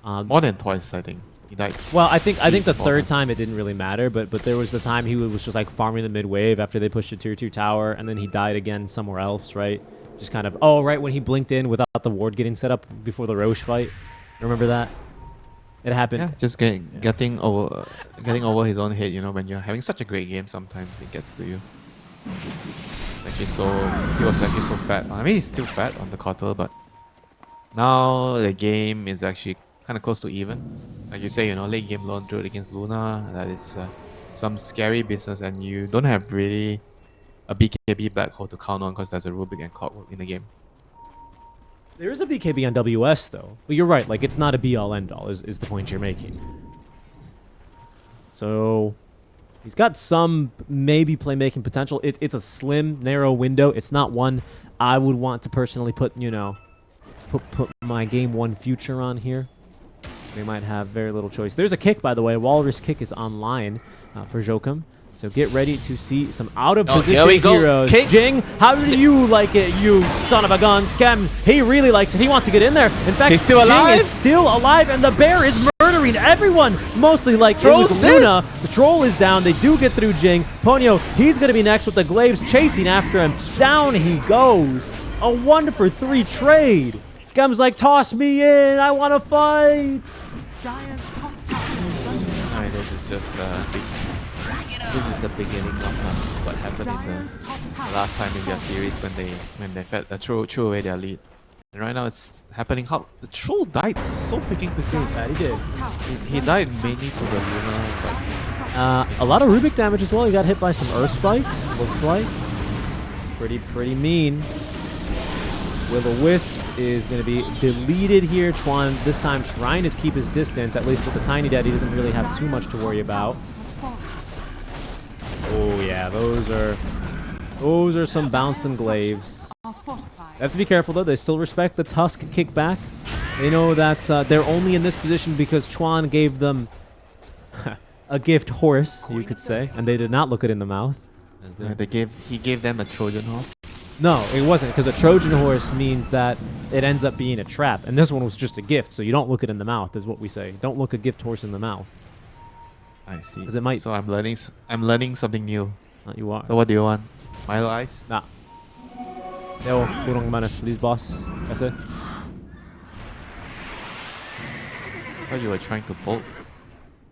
More than twice, I think. He died. Well, I think the Four third times. time it didn't really matter, but there was the time he was just like farming the mid wave after they pushed a tier 2 tower, and then he died again somewhere else, right? Just kind of right when he blinked in without the ward getting set up before the Roche fight. Remember that? It happened. Yeah, just getting over his own head. You know, when you're having such a great game, sometimes it gets to you. He was actually so fat. I mean, he's still fat on the quarter, but now the game is actually kind of close to even. Like you say, you know, late game lone druid against Luna, that is some scary business, and you don't have really a BKB black hole to count on because there's a Rubik and Clockwork in the game. There is a BKB on WS though, but you're right. Like it's not a be-all end-all. Is the point you're making? So he's got some maybe playmaking potential. It's a slim, narrow window. It's not one I would want to personally put put my game one future on here. They might have very little choice. There's a kick, by the way. Walrus kick is online for Jokum. So get ready to see some out-of-position heroes. Kick. Jing, how do you like it, you son of a gun? Scam, he really likes it. He wants to get in there. In fact, he's still alive. Jing is still alive, and the bear is murdering everyone. Mostly like it was Troll's Luna. The troll is down. They do get through Jing. Ponyo, he's going to be next with the glaives chasing after him. Down he goes. A 1-for-3 trade. Scam's like, toss me in. I want to fight. Dire's top tower is under attack. Alright, this is just this is the beginning of what happened in Dire's the top tower last time in their has series when they threw away their lead. And right now it's happening. How the troll died so freaking quickly. Yeah, he did. He died mainly to the Luna, but A lot of Rubik damage as well. He got hit by some Earth Spikes, looks like. Pretty mean. Will-O-Wisp is going to be deleted here. Chuan this time trying to keep his distance. At least with the Tiny Dad, he doesn't really have too much to worry about. Oh yeah, those are some bouncing glaives. They have to be careful though. They still respect the Tusk kickback. They know that they're only in this position because Chuan gave them a gift horse, you could say, and they did not look it in the mouth. he gave them a Trojan horse. No, it wasn't, because a Trojan horse means that it ends up being a trap, and this one was just a gift, so you don't look it in the mouth, is what we say. Don't look a gift horse in the mouth. I see. 'Cause it might- So I'm learning something new. Not you are. So what do you want? Milo Ice? Nah. Yo, kurang manis, please, boss. That's it. I thought you were trying to bolt.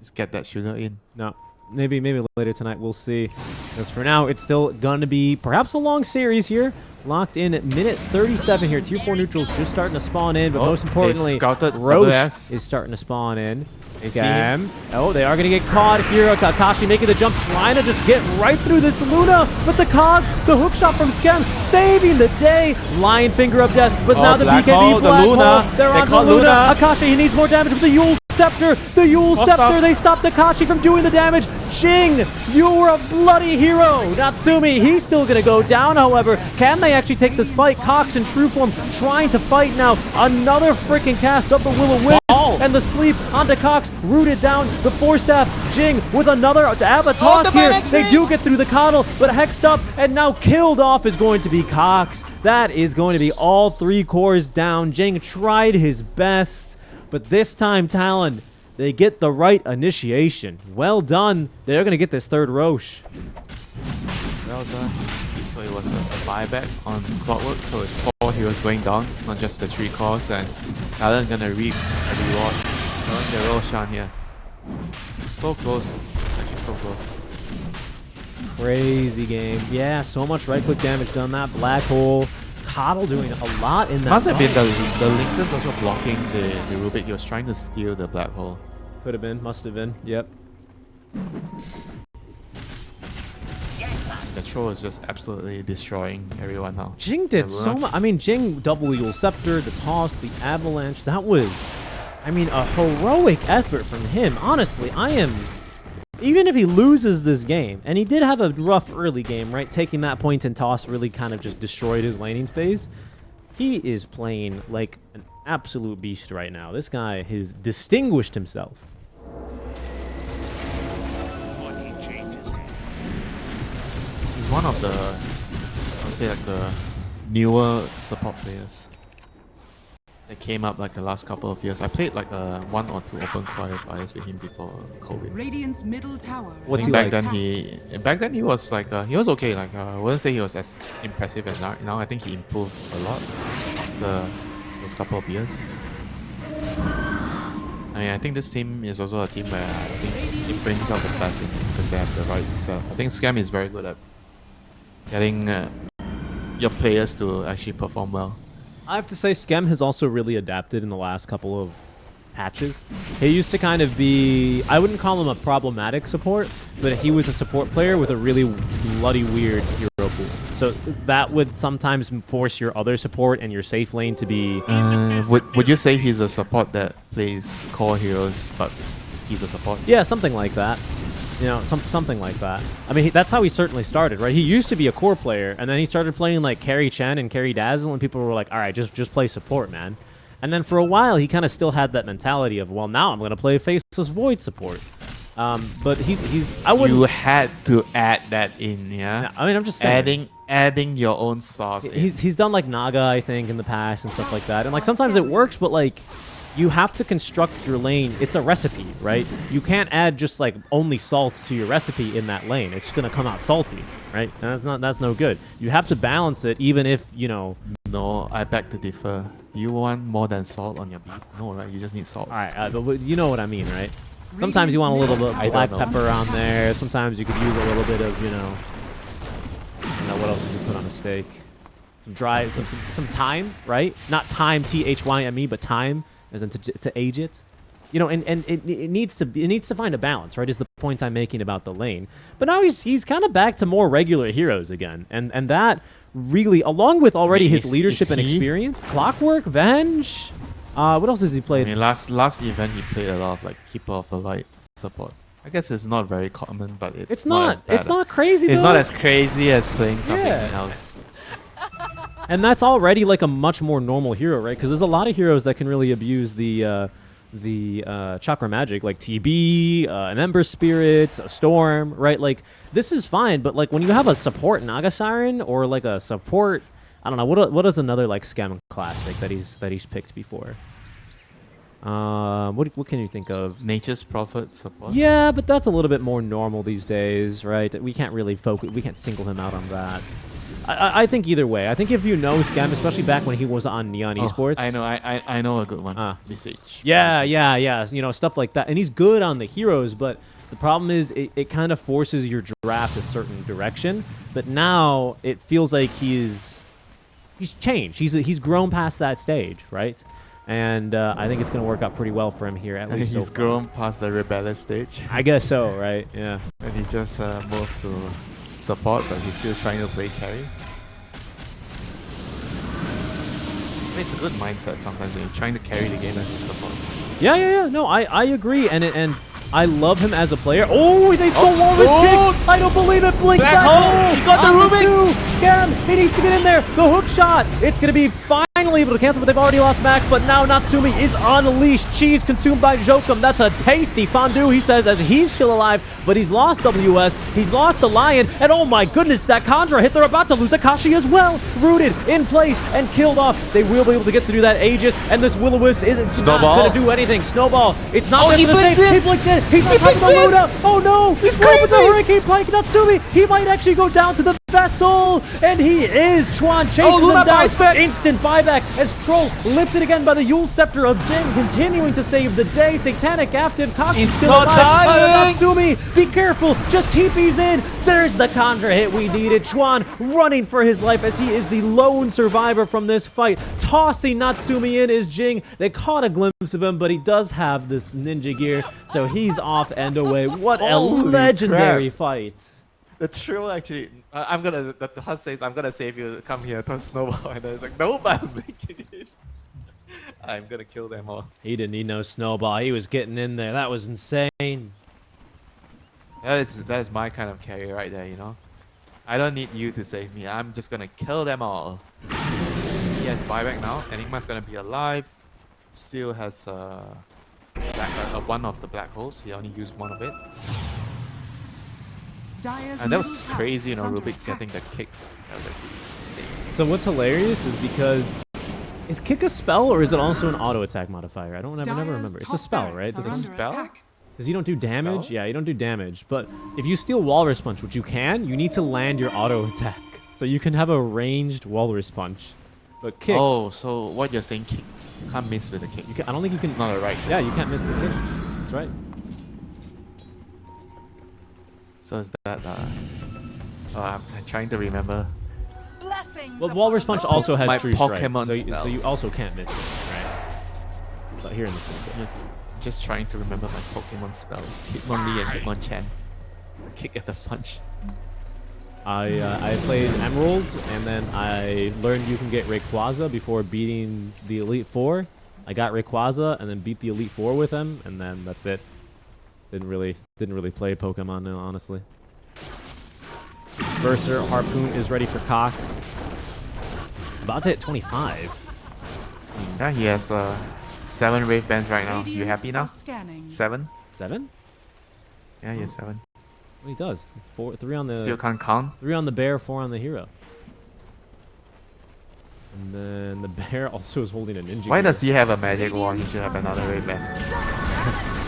Just get that sugar in. No. Maybe later tonight, we'll see. Because for now, it's still gonna be perhaps a long series here. Locked in at minute 37 here. Tier 4 neutrals just starting to spawn in, but Oh, most they importantly, scouted Roche WS. is starting to spawn in. They see him. Oh, they are going to get caught here. Kakashi making the jump, trying to just get right through this Luna. But the cause, the hook shot from Scam, saving the day. Lion finger of death. But now the Black BKB Hole, the Black Luna. Hole. They're They on caught Luna. Luna. Akashi, he needs more damage with the Yule Scepter. The Yule Oh, Scepter, stop. they stopped Akashi from doing the damage. Jing, you were a bloody hero. Natsumi, he's still going to go down, however. Can they actually take this fight? Cox in true form trying to fight now. Another freaking cast up the Will-O-Wisp. And the sleep onto Cox, rooted down. The Force Staff, Jing with another Avatar the here. Manic They Tree! do get through the coddle, but hexed up and now killed off is going to be Cox. That is going to be all 3 cores down. Jing tried his best, but this time Talon, they get the right initiation. Well done. They're going to get this 3rd Roche. Well done. So it was a buyback on Clockwork, so it's 4 heroes going down, not just the 3 cores, and Talon gonna reap a reward. The Roshan here. So close. Actually so close. Crazy game. Yeah, so much right-click damage done that. Black hole. Coddle doing a lot in that. Must have been the Lincoln's also blocking the Rubik. He was trying to steal the black hole. Could have been. Must have been. Yep. The troll is just absolutely destroying everyone now. Jing did Yeah, so much. I mean, Jing double Yule Scepter, the toss, the avalanche. That was, I mean, a heroic effort from him. Honestly, even if he loses this game, and he did have a rough early game, right? Taking that point and toss really kind of just destroyed his laning phase. He is playing like an absolute beast right now. This guy has distinguished himself. He's one of the, I'd say like the newer support players. that came up like the last couple of years. I played like 1 or 2 open qualifiers with him before COVID. Radiant's middle tower. I What's think he back like? then he was like he was okay. Like I wouldn't say he was as impressive as now. I think he improved a lot after those couple of years. I mean, I think this team is also a team where I think it brings out the best in because they have the right self. I think Scam is very good at getting your players to actually perform well. I have to say, Skem has also really adapted in the last couple of patches. He used to kind of be, I wouldn't call him a problematic support, but he was a support player with a really bloody weird hero pool. So that would sometimes force your other support and your safe lane to be... Would you say he's a support that plays core heroes, but he's a support? Yeah, something like that. You know, something like that. I mean, that's how he certainly started, right? He used to be a core player, and then he started playing like Carry Chen and Carry Dazzle, and people were like, all right, just play support, man. And then for a while, he kind of still had that mentality of, well, now I'm going to play Faceless Void support. But I wouldn't... You had to add that in, yeah? I mean, I'm just saying. Adding your own sauce. He's done like Naga, I think, in the past and stuff like that. And like sometimes it works, but like you have to construct your lane. It's a recipe, right? You can't add just like only salt to your recipe in that lane. It's just gonna come out salty, right? And that's no good. You have to balance it, even if, you know. No, I beg to differ. You want more than salt on your beef? No, right? You just need salt. All right, but you know what I mean, right? Sometimes you want a little bit of black pepper on there. Sometimes you could use a little bit of, you know, what else would you put on a steak? Some dry, some thyme, right? Not thyme, THYME, but thyme, as in to age it. You know, and it needs to find a balance, right? Is the point I'm making about the lane. But now he's kind of back to more regular heroes again, and that really, along with already his leadership and experience, Clockwork, Venge. What else has he played? I mean, last event he played a lot of like Keeper of the Light support. I guess it's not very common, but it's not as bad. It's not crazy. It's though. not as crazy as playing something Yeah. else. And that's already like a much more normal hero, right? Because there's a lot of heroes that can really abuse the chakra magic, like TB, an Ember Spirit, a Storm, right? Like this is fine, but like when you have a support Naga Siren or like a support, I don't know what is another like Scam classic that he's picked before. What can you think of? Nature's Prophet support. Yeah, but that's a little bit more normal these days, right? We can't really focus. We can't single him out on that. I think either way. I think if you know Scam, especially back when he was on Neon Esports. I know a good one. Visage. Yeah. You know, stuff like that. And he's good on the heroes, but the problem is it kind of forces your draft a certain direction. But now it feels like he's changed. He's grown past that stage, right? And I think it's going to work out pretty well for him here, at least He's so far. grown past the rebellious stage. I guess so, right? Yeah. And he just moved to support, but he's still trying to play carry. I mean, it's a good mindset sometimes when you're trying to carry the game as a support. Yeah. No, I agree, and I love him as a player. Oh, they stole Walrus kick! I don't believe it! Blink Black back hole! He got the Rubik! Scam! He needs to get in there! The hook shot! It's gonna be finally able to cancel, but they've already lost Max. But now Natsumi is unleashed. Cheese consumed by Jokum. That's a tasty fondue, he says, as he's still alive. But he's lost WS. He's lost the Lion. And oh my goodness, that Conjura hit. They're about to lose Akashi as well. Rooted in place and killed off. They will be able to get through that Aegis. And this Will-O-Wisp isn't not going to do anything. Snowball. It's not going to save. He blinked in. He's on top of the Luna. Oh no. He's crazy. With the Hurricane Pike. Natsumi. He might actually go down to the vessel. And he is. Chuan chases him down. Instant buyback as Troll lifted again by the Yule Scepter of Jing, continuing to save the day. Satanic active. Koxi's still alive. Natsumi, be careful. Just TP's in. There's the Conjure hit we needed. Chuan running for his life as he is the lone survivor from this fight. Tossing Natsumi in is Jing. They caught a glimpse of him, but he does have this ninja gear, so he's off and away. What a legendary fight. The Trill actually, the Husk says, I'm gonna save you, come here, to Snowball, and then it's like, no, but I'm making it. I'm gonna kill them all. He didn't need no Snowball, he was getting in there, that was insane. That is my kind of carry right there, you know? I don't need you to save me, I'm just gonna kill them all. He has buyback now, Enigma's gonna be alive, still has one of the black holes, he only used one of it. And that was crazy, you know, Rubik getting the kick. That was actually insane. So what's hilarious is because Is kick a spell or is it also an auto attack modifier? I never remember. It's a spell, right? Because a spell? you don't do damage. spell? Yeah, you don't do damage. But if you steal Walrus Punch, which you can, you need to land your auto attack. So you can have a ranged Walrus Punch. But kick, Oh, so what you're saying, kick. You can't miss with the kick. you can, I don't think you can. Not a right. Yeah, you can't miss the kick. That's right. So is that I'm trying to remember. Blessings Well, upon Walrus Punch all. also has My True Strike, Pokemon so you spells. also can't miss it, right? But here in the center. Yeah, just trying to remember my Pokemon spells. Hitmonlee and Hitmonchan. Kick at the punch. I played Emerald, and then I learned you can get Rayquaza before beating the Elite Four. I got Rayquaza, and then beat the Elite Four with him, and then that's it. Didn't really play Pokemon now, honestly. Disperser, Harpoon is ready for Cox. About to hit 25. Yeah, he has 7 Wave Bands right now. You Radiant happy now? are Scanning. 7? 7? Yeah, he has 7. Well, he does. 3 on the Still can't count. 3 on the bear, 4 on the hero. And then the bear also is holding a ninja. Why gear. does he have a magic wand? He should have another Wave Band.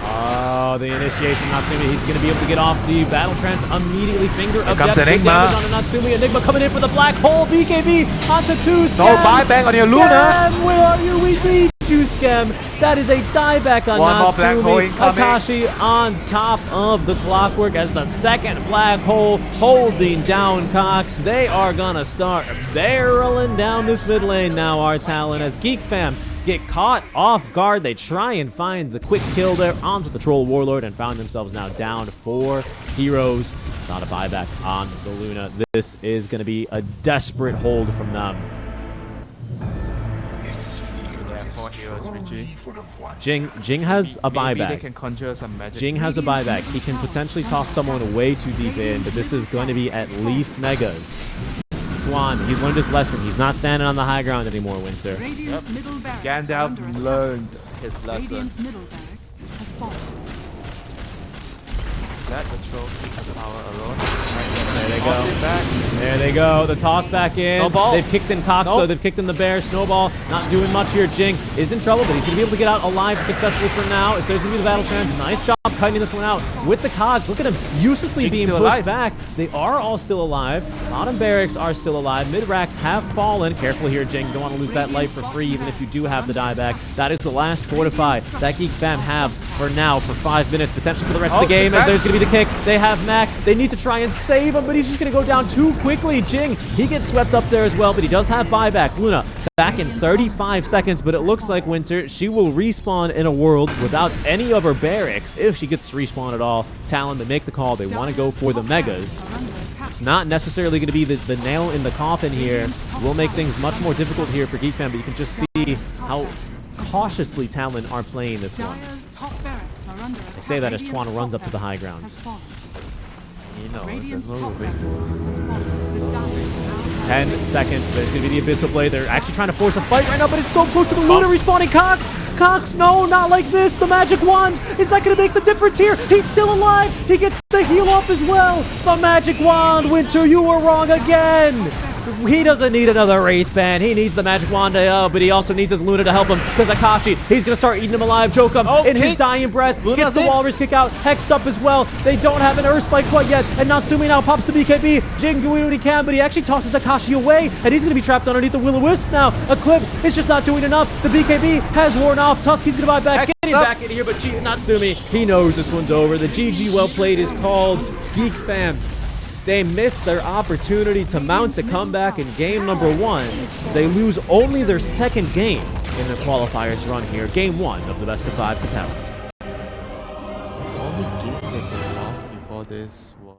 Oh, the initiation Natsumi. He's going to be able to get off the battle trance immediately. Finger of comes death. Good Enigma. damage on a Natsumi. Enigma coming in for the black hole. BKB onto 2. Scam. No buyback on your Luna. Scam, where are you? We need you, Scam. That is a dieback on One more black hole Natsumi. incoming. Akashi on top of the clockwork as the second black hole holding down Cox. They are going to start barreling down this mid lane now, our Talon, as Geek Fam get caught off guard. They try and find the quick kill there onto the Troll Warlord and found themselves now down 4 heroes. Not a buyback on the Luna. This is going to be a desperate hold from them. Yeah, 4 heroes, Richie. Jing has a Maybe they buyback. can conjure some magic. Jing has a buyback. He can potentially toss someone way too deep in, but this is going to be at least Megas. Swan, he's learned his lesson. He's not standing on the high ground anymore, Winter. Radiant's middle barracks are under Gandalf attack. learned his lesson. Radiant's middle barracks has fallen. Let the troll keep the power alone. There they Toss it go. back. There they go. The toss back in. Snowball. They've kicked in Cox, though. Nope. They've kicked in the bear. Snowball not doing much here. Jing is in trouble, but he's going to be able to get out alive successfully for now. If there's going to be the battle chance, nice job cutting this one out with the Cogs. Look at him uselessly Jing's being still pushed alive. back. They are all still alive. Bottom barracks are still alive. Mid racks have fallen. Careful here, Jing. Don't want to lose that life for free, even if you do have the dieback. That is the last fortify that Geek Fam have for now for 5 minutes, potentially for the rest of the game. As there's going to be the kick. They have Mac. They need to try and save him, but he's just going to go down too quickly. Jing, he gets swept up there as well, but he does have buyback. Luna back in 35 seconds, but it looks like Winter, she will respawn in a world without any of her barracks if she gets to respawn at all. Talon, they make the call. They want to go for the Megas. It's not necessarily going to be the nail in the coffin here. Will make things much more difficult here for Geek Fam, but you can just see how cautiously Talon are playing this one. Dire's top barracks are under attack. I say that as Radiant's Chuan runs top up to the high barracks ground. has fallen. You know, Radiant's there's no top moving. barracks has fallen. The Dire now 10 seconds. There's going to be the Abyssal Blade. They're actually trying to force a fight right now, but it's so close to the Luna respawning. Cox! Cox, no, not like this. The magic wand. Is that going to make the difference here? He's still alive. He gets the heal off as well. The magic wand. Winter, you were wrong again. He doesn't need another Wraith Band. He needs the magic wand, but he also needs his Luna to help him. Because Akashi, he's going to start eating him alive. Jokum in his dying breath. Luna's Gets the in. Walrus kick out. Hexed up as well. They don't have an Earth Spike quite yet. And Natsumi now pops the BKB. Jing doing what he can, but he actually tosses Akashi away. And he's going to be trapped underneath the Will-O-Wisp now. Eclipse is just not doing enough. The BKB has worn off. Tusk, he's going to buy back. Get him back in here, but Natsumi, he knows this one's over. The GG well played is called Geek Fam. They missed their opportunity to mount a comeback in game number 1. They lose only their second game in the qualifiers run here. Game 1 of the best of 5 to Talon. The only game that they lost before this